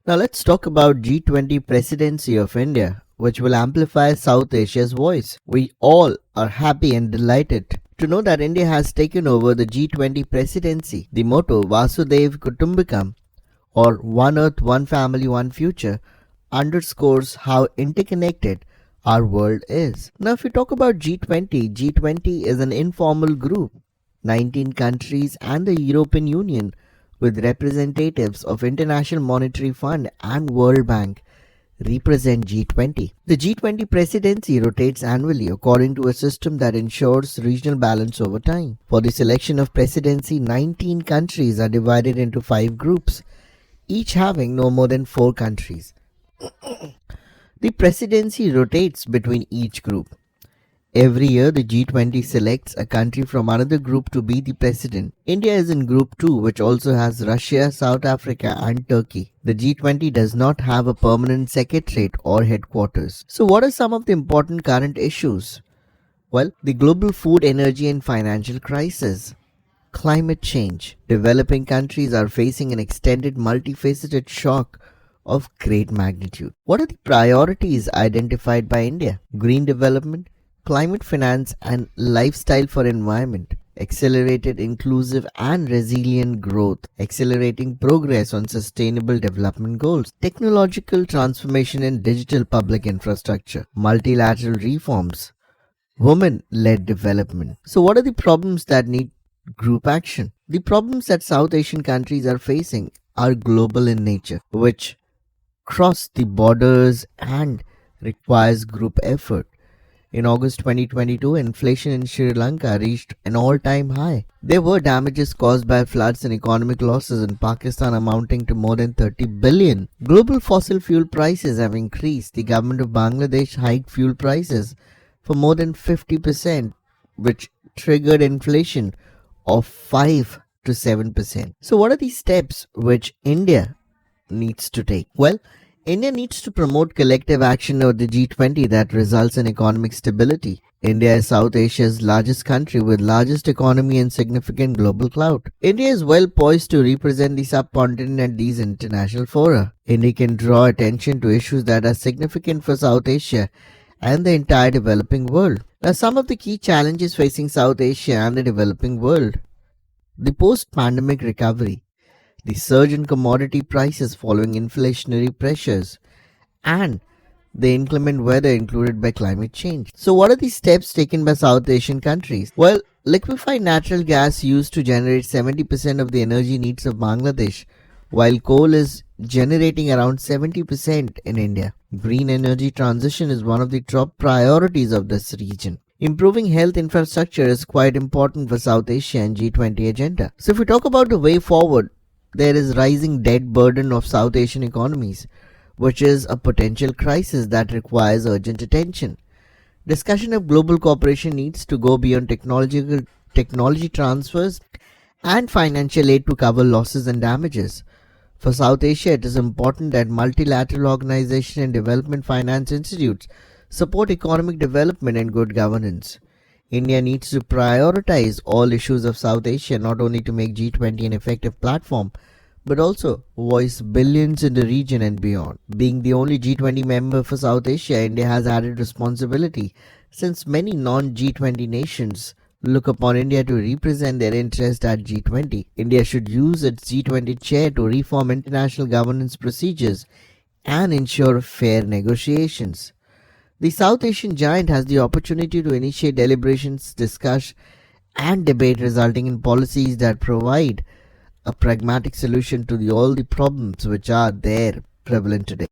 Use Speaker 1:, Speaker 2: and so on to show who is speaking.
Speaker 1: Now let's talk about G20 Presidency of India, which will amplify South Asia's voice. We all are happy and delighted to know that India has taken over the G20 Presidency. The motto Vasudev Kutumbakam, or One Earth, One Family, One Future, underscores how interconnected our world is. Now if we talk about G20, G20 is an informal group, 19 countries and the European Union, with representatives of International Monetary Fund and World Bank represent G20. The G20 presidency rotates annually according to a system that ensures regional balance over time. For the selection of presidency, 19 countries are divided into 5 groups, each having no more than 4 countries. The presidency rotates between each group. Every year, the G20 selects a country from another group to be the president. India is in Group 2, which also has Russia, South Africa and Turkey. The G20 does not have a permanent secretariat or headquarters. So what are some of the important current issues? Well, the global food, energy and financial crisis. Climate change. Developing countries are facing an extended multifaceted shock of great magnitude. What are the priorities identified by India? Green development, climate finance and lifestyle for environment, accelerated inclusive and resilient growth, accelerating progress on sustainable development goals, technological transformation and digital public infrastructure, multilateral reforms, women-led development. So what are the problems that need group action? The problems that South Asian countries are facing are global in nature, which cross the borders and requires group effort. In August 2022, inflation in Sri Lanka reached an all-time high. There were damages caused by floods and economic losses in Pakistan amounting to more than 30 billion. Global fossil fuel prices have increased. The government of Bangladesh hiked fuel prices for more than 50%, which triggered inflation of 5 to 7%. So what are the steps which India needs to take? Well, India needs to promote collective action of the G20 that results in economic stability. India is South Asia's largest country with largest economy and significant global clout. India is well poised to represent the subcontinent at these international fora. India can draw attention to issues that are significant for South Asia and the entire developing world. Now, some of the key challenges facing South Asia and the developing world. The post-pandemic recovery, the surge in commodity prices following inflationary pressures, and the inclement weather included by climate change. So what are the steps taken by South Asian countries? Well, liquefied natural gas used to generate 70% of the energy needs of Bangladesh, while coal is generating around 70% in India. Green energy transition is one of the top priorities of this region. Improving health infrastructure is quite important for South Asia and G20 agenda. So if we talk about the way forward, there is rising debt burden of South Asian economies, which is a potential crisis that requires urgent attention. Discussion of global cooperation needs to go beyond technology transfers and financial aid to cover losses and damages. For South Asia, it is important that multilateral organization and development finance institutes support economic development and good governance. India needs to prioritize all issues of South Asia, not only to make G20 an effective platform, but also voice billions in the region and beyond. Being the only G20 member for South Asia, India has added responsibility since many non-G20 nations look upon India to represent their interest at G20. India should use its G20 chair to reform international governance procedures and ensure fair negotiations. The South Asian giant has the opportunity to initiate deliberations, discuss, and debate, resulting in policies that provide a pragmatic solution to all the problems which are there prevalent today.